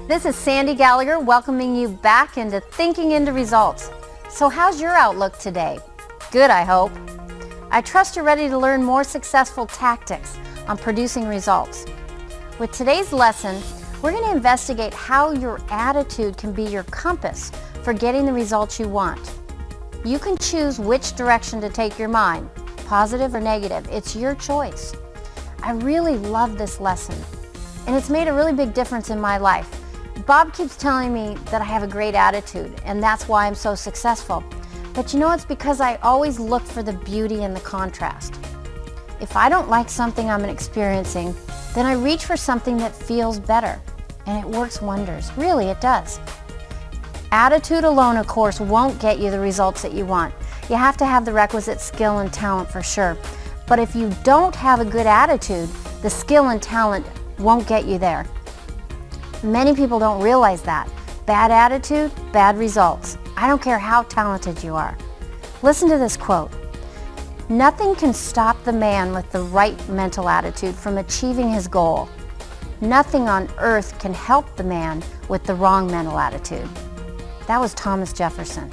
This is Sandy Gallagher welcoming you back into Thinking into Results. So how's your outlook today? Good, I hope. I trust you're ready to learn more successful tactics on producing results. With today's lesson, we're going to investigate how your attitude can be your compass for getting the results you want. You can choose which direction to take your mind, positive or negative. It's your choice. I really love this lesson, and it's made a really big difference in my life. Bob keeps telling me that I have a great attitude, and that's why I'm so successful. But you know, it's because I always look for the beauty in the contrast. If I don't like something I'm experiencing, then I reach for something that feels better, and it works wonders. Really, it does. Attitude alone, of course, won't get you the results that you want. You have to have the requisite skill and talent for sure. But if you don't have a good attitude, the skill and talent won't get you there. Many people don't realize that. Bad attitude, bad results. I don't care how talented you are. Listen to this quote. Nothing can stop the man with the right mental attitude from achieving his goal. Nothing on earth can help the man with the wrong mental attitude. That was Thomas Jefferson.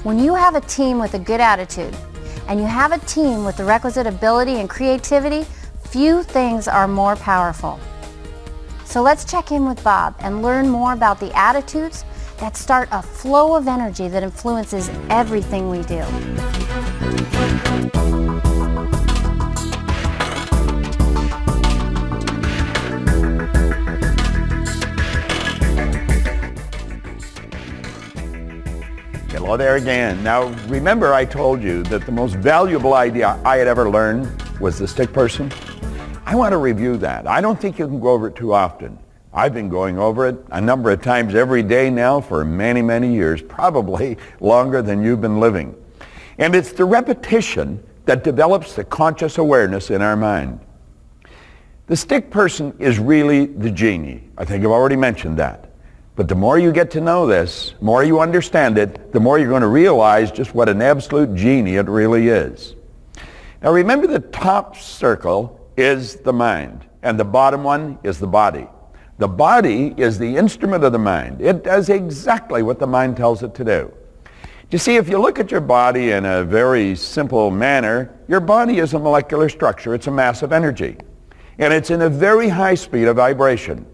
When you have a team with a good attitude, and you have a team with the requisite ability and creativity, few things are more powerful. So let's check in with Bob and learn more about the attitudes that start a flow of energy that influences everything we do. Hello there again. Now remember I told you that the most valuable idea I had ever learned was the stick person? I want to review that. I don't think you can go over it too often. I've been going over it a number of times every day now for many, many years, probably longer than you've been living. And it's the repetition that develops the conscious awareness in our mind. The stick person is really the genie. I think I've already mentioned that. But the more you get to know this, the more you understand it, the more you're going to realize just what an absolute genie it really is. Now remember, the top circle is the mind, and the bottom one is the body. The body is the instrument of the mind. It does exactly what the mind tells it to do. You see, if you look at your body in a very simple manner, your body is a molecular structure. It's a mass of energy, and it's in a very high speed of vibration.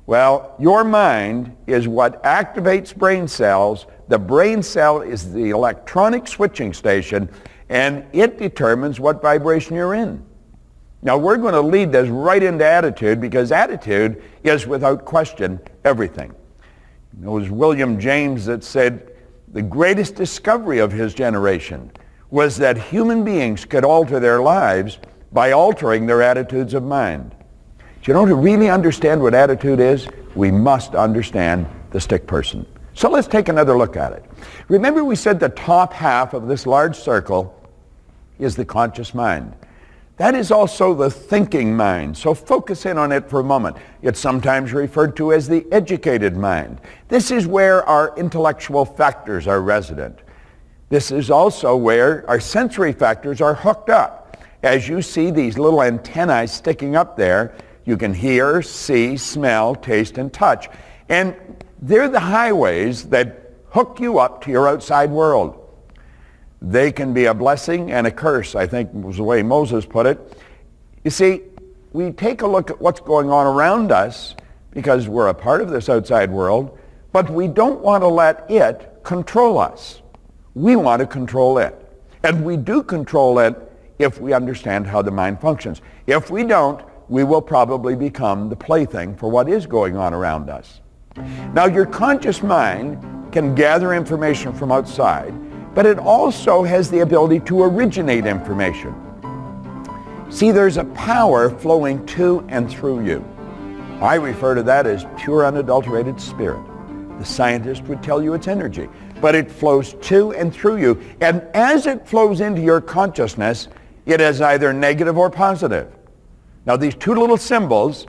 Well, your mind is what activates brain cells. The brain cell is the electronic switching station, and it determines what vibration you're in. Now, we're going to lead this right into attitude, because attitude is, without question, everything. It was William James that said the greatest discovery of his generation was that human beings could alter their lives by altering their attitudes of mind. You know, to really understand what attitude is, we must understand the stick person. So let's take another look at it. Remember, we said the top half of this large circle is the conscious mind. That is also the thinking mind, so focus in on it for a moment. It's sometimes referred to as the educated mind. This is where our intellectual factors are resident. This is also where our sensory factors are hooked up. As you see these little antennae sticking up there, you can hear, see, smell, taste, and touch. And they're the highways that hook you up to your outside world. They can be a blessing and a curse, I think was the way Moses put it. You see, we take a look at what's going on around us because we're a part of this outside world, but we don't want to let it control us. We want to control it. And we do control it if we understand how the mind functions. If we don't, we will probably become the plaything for what is going on around us. Now, your conscious mind can gather information from outside, but it also has the ability to originate information. See, there's a power flowing to and through you. I refer to that as pure unadulterated spirit. The scientist would tell you it's energy, but it flows to and through you. And as it flows into your consciousness, it is either negative or positive. Now, these two little symbols,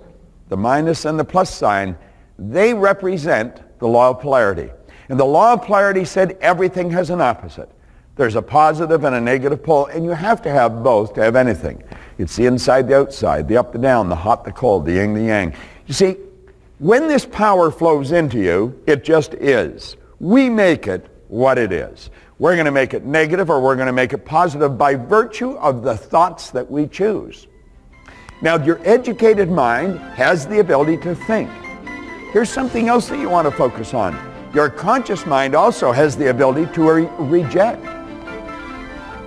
the minus and the plus sign, they represent the law of polarity. And the law of polarity said everything has an opposite. There's a positive and a negative pole, and you have to have both to have anything. It's the inside, the outside, the up, the down, the hot, the cold, the yin, the yang. You see, When this power flows into you, it just is. We make it what it is. We're going to make it negative or we're going to make it positive by virtue of the thoughts that we choose. Now, your educated mind has the ability to think. Here's something else that you want to focus on. Your conscious mind also has the ability to reject.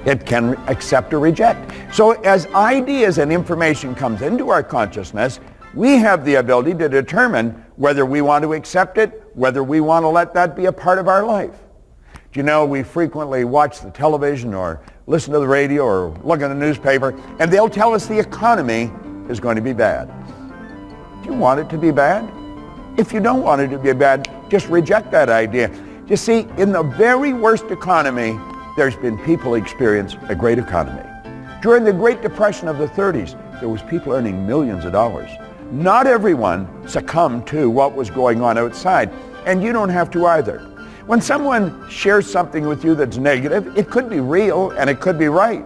It can accept or reject. So as ideas and information comes into our consciousness, we have the ability to determine whether we want to accept it, whether we want to let that be a part of our life. Do you know, we frequently watch the television or listen to the radio or look at the newspaper, and they'll tell us the economy is going to be bad. Do you want it to be bad? If you don't want it to be bad, just reject that idea. You see, in the very worst economy, there's been people experience a great economy. During the Great Depression of the 30s, there was people earning millions of dollars. Not everyone succumbed to what was going on outside, and you don't have to either. When someone shares something with you that's negative, it could be real and it could be right.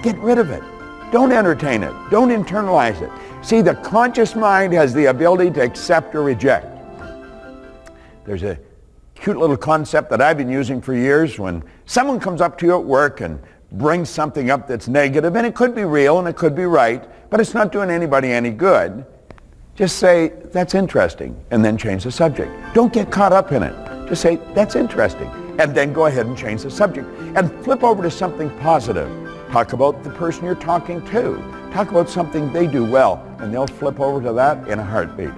Get rid of it. Don't entertain it. Don't internalize it. See, the conscious mind has the ability to accept or reject. There's a cute little concept that I've been using for years. When someone comes up to you at work and brings something up that's negative, and it could be real and it could be right, but it's not doing anybody any good, just say, that's interesting, and then change the subject. Don't get caught up in it. Just say, that's interesting, and then go ahead and change the subject. And flip over to something positive. Talk about the person you're talking to. Talk about something they do well, and they'll flip over to that in a heartbeat.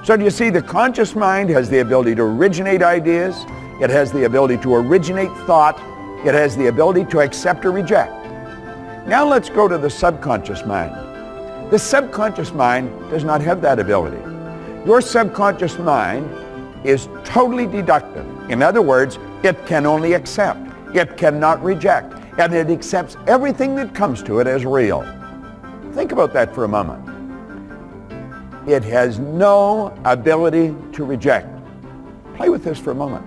So do you see, the conscious mind has the ability to originate ideas. It has the ability to originate thought. It has the ability to accept or reject. Now let's go to the subconscious mind. The subconscious mind does not have that ability. Your subconscious mind is totally deductive. In other words, it can only accept. It cannot reject. And it accepts everything that comes to it as real. Think about that for a moment. It has no ability to reject. Play with this for a moment.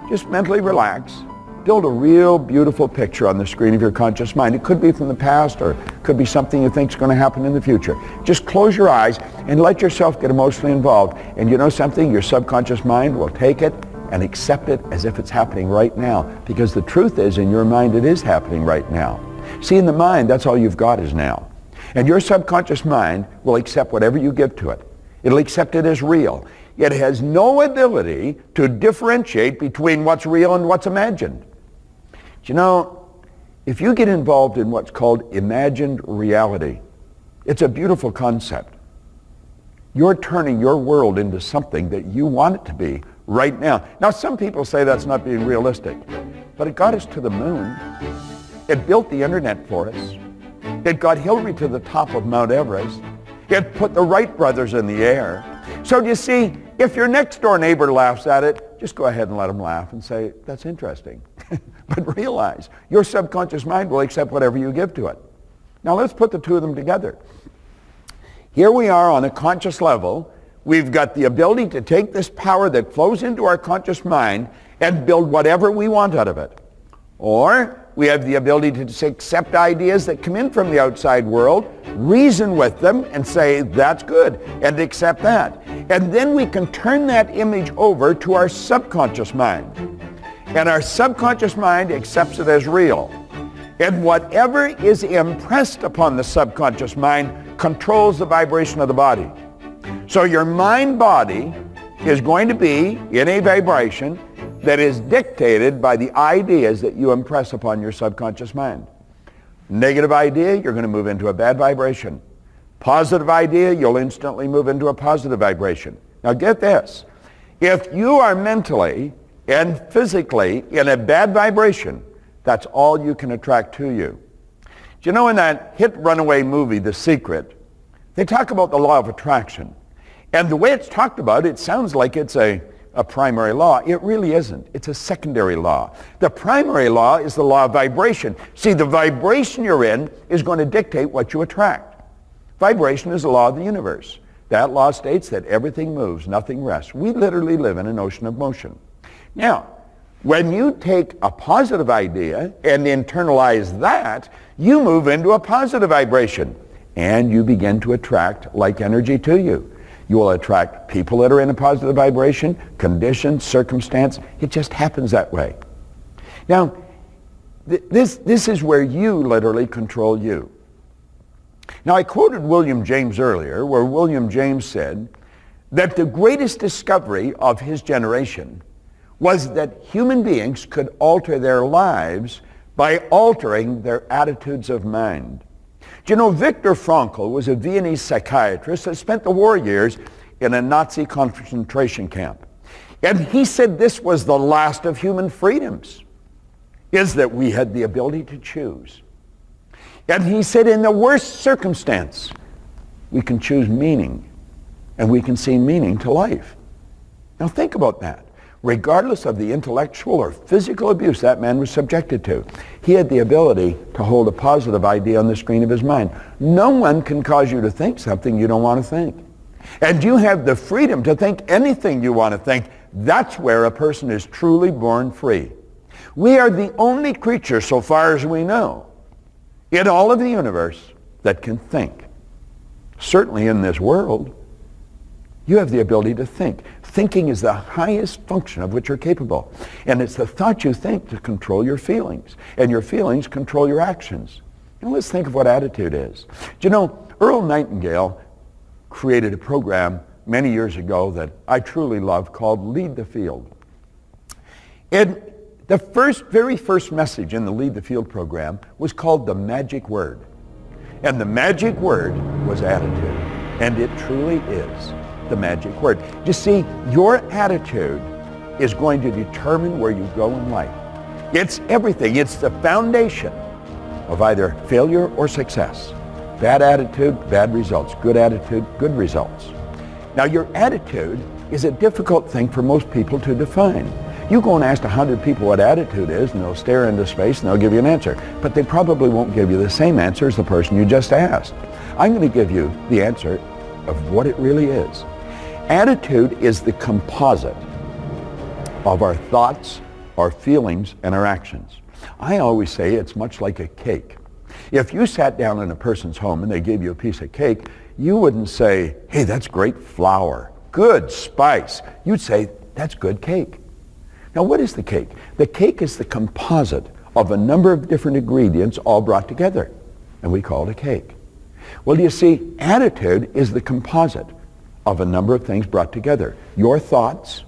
Just mentally relax. Build a real beautiful picture on the screen of your conscious mind. It could be from the past or it could be something you think is going to happen in the future. Just close your eyes and let yourself get emotionally involved. And you know something? Your subconscious mind will take it and accept it as if it's happening right now. Because the truth is, in your mind, it is happening right now. See, in the mind, that's all you've got is now. And your subconscious mind will accept whatever you give to it. It'll accept it as real. It has no ability to differentiate between what's real and what's imagined. You know, if you get involved in what's called imagined reality, it's a beautiful concept. You're turning your world into something that you want it to be right now. Now, some people say that's not being realistic, but it got us to the moon. It built the internet for us. It got Hillary to the top of Mount Everest. It put the Wright brothers in the air. So you see, if your next door neighbor laughs at it, just go ahead and let them laugh and say, that's interesting. But realize, your subconscious mind will accept whatever you give to it. Now let's put the two of them together. Here we are on a conscious level. We've got the ability to take this power that flows into our conscious mind and build whatever we want out of it. Or we have the ability to accept ideas that come in from the outside world, reason with them, and say, that's good, and accept that. And then we can turn that image over to our subconscious mind. And our subconscious mind accepts it as real. And whatever is impressed upon the subconscious mind controls the vibration of the body. So your mind-body is going to be in a vibration that is dictated by the ideas that you impress upon your subconscious mind. Negative idea, you're going to move into a bad vibration. Positive idea, you'll instantly move into a positive vibration. Now get this. If you are mentally and physically in a bad vibration, that's all you can attract to you. Do you know in that hit runaway movie, The Secret, they talk about the law of attraction. And the way it's talked about, it sounds like it's a primary law. It really isn't. It's a secondary law. The primary law is the law of vibration. See, the vibration you're in is going to dictate what you attract. Vibration is the law of the universe. That law states that everything moves, nothing rests. We literally live in an ocean of motion. Now, when you take a positive idea and internalize that, you move into a positive vibration and you begin to attract like energy to you. You will attract people that are in a positive vibration, conditions, circumstance. It just happens that way. Now, this is where you literally control you. Now, I quoted William James earlier, where William James said that the greatest discovery of his generation was that human beings could alter their lives by altering their attitudes of mind. Do you know, Viktor Frankl was a Viennese psychiatrist that spent the war years in a Nazi concentration camp. And he said this was the last of human freedoms, is that we had the ability to choose. And he said in the worst circumstance, we can choose meaning, and we can see meaning to life. Now think about that. Regardless of the intellectual or physical abuse that man was subjected to, he had the ability to hold a positive idea on the screen of his mind. No one can cause you to think something you don't want to think. And you have the freedom to think anything you want to think. That's where a person is truly born free. We are the only creature, so far as we know, in all of the universe that can think. Certainly in this world, you have the ability to think. Thinking is the highest function of which you're capable. And it's the thoughts you think that control your feelings. And your feelings control your actions. Now let's think of what attitude is. Do you know, Earl Nightingale created a program many years ago that I truly love called Lead the Field. And the very first message in the Lead the Field program was called the magic word. And the magic word was attitude. And it truly is the magic word. You see, your attitude is going to determine where you go in life. It's everything. It's the foundation of either failure or success. Bad attitude, bad results. Good attitude, good results. Now, your attitude is a difficult thing for most people to define. You go and ask 100 people what attitude is, and they'll stare into space and they'll give you an answer. But they probably won't give you the same answer as the person you just asked. I'm going to give you the answer of what it really is. Attitude is the composite of our thoughts, our feelings, and our actions. I always say it's much like a cake. If you sat down in a person's home and they gave you a piece of cake, you wouldn't say, hey, that's great flour, good spice. You'd say, that's good cake. Now, what is the cake? The cake is the composite of a number of different ingredients all brought together, and we call it a cake. Well, you see, attitude is the composite of a number of things brought together. Your thoughts,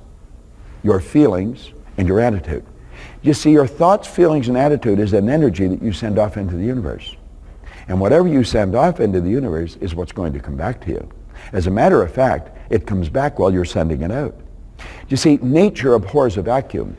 your feelings, and your attitude. You see, your thoughts, feelings, and attitude is an energy that you send off into the universe. And whatever you send off into the universe is what's going to come back to you. As a matter of fact, it comes back while you're sending it out. You see, nature abhors a vacuum.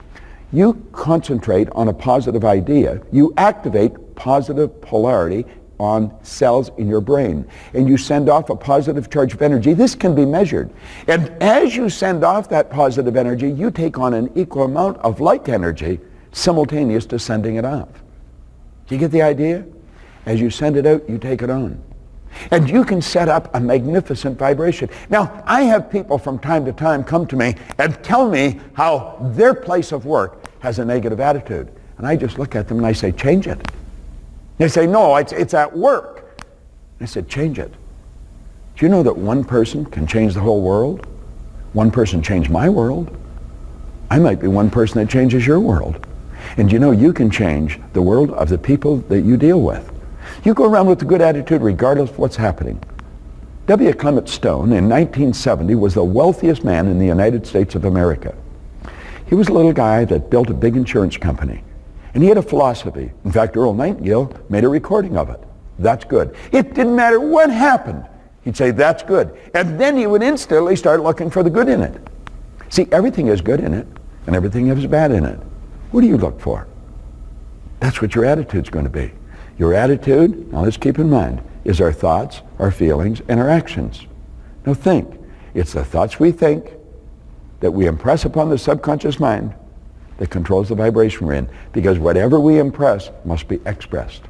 You concentrate on a positive idea. You activate positive polarity on cells in your brain, and you send off a positive charge of energy. This can be measured. And as you send off that positive energy, you take on an equal amount of like energy simultaneous to sending it off. Do you get the idea? As you send it out, you take it on. And you can set up a magnificent vibration. Now, I have people from time to time come to me and tell me how their place of work has a negative attitude. And I just look at them and I say, change it. They say, no, it's at work. I said, change it. Do you know that one person can change the whole world? One person changed my world. I might be one person that changes your world. And you know, you can change the world of the people that you deal with. You go around with a good attitude regardless of what's happening. W. Clement Stone in 1970 was the wealthiest man in the United States of America. He was a little guy that built a big insurance company. And he had a philosophy. In fact, Earl Nightingale made a recording of it. That's good. It didn't matter what happened. He'd say, that's good. And then he would instantly start looking for the good in it. See, everything is good in it, and everything is bad in it. What do you look for? That's what your attitude's going to be. Your attitude, now let's keep in mind, is our thoughts, our feelings, and our actions. Now think. It's the thoughts we think that we impress upon the subconscious mind that controls the vibration we're in, because whatever we impress must be expressed.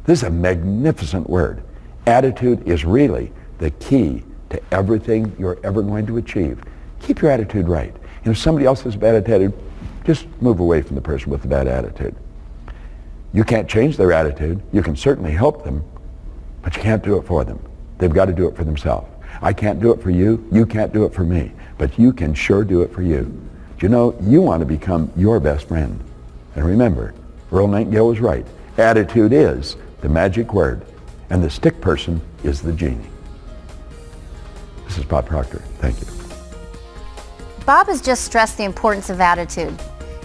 This is a magnificent word. Attitude is really the key to everything you're ever going to achieve. Keep your attitude right. And if somebody else has a bad attitude, just move away from the person with the bad attitude. You can't change their attitude. You can certainly help them, but you can't do it for them. They've got to do it for themselves. I can't do it for you. You can't do it for me. But you can sure do it for you. Do you know, you want to become your best friend. And remember, Earl Nightingale was right. Attitude is the magic word, and the stick person is the genie. This is Bob Proctor. Thank you. Bob has just stressed the importance of attitude.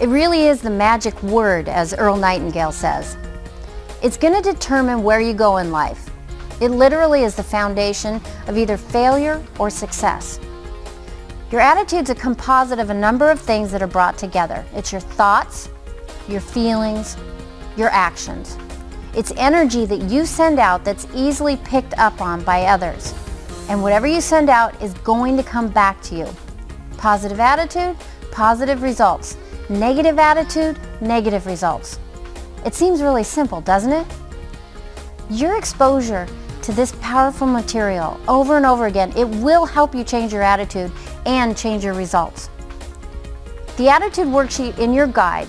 It really is the magic word, as Earl Nightingale says. It's going to determine where you go in life. It literally is the foundation of either failure or success. Your attitude's a composite of a number of things that are brought together. It's your thoughts, your feelings, your actions. It's energy that you send out that's easily picked up on by others. And whatever you send out is going to come back to you. Positive attitude, positive results. Negative attitude, negative results. It seems really simple, doesn't it? Your exposure to this powerful material over and over again, it will help you change your attitude and change your results. The attitude worksheet in your guide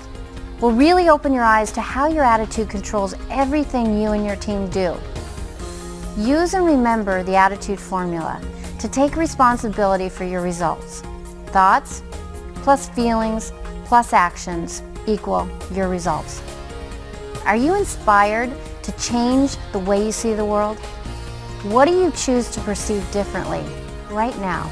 will really open your eyes to how your attitude controls everything you and your team do. Use and remember the attitude formula to take responsibility for your results. Thoughts plus feelings plus actions equal your results. Are you inspired to change the way you see the world? What do you choose to perceive differently right now?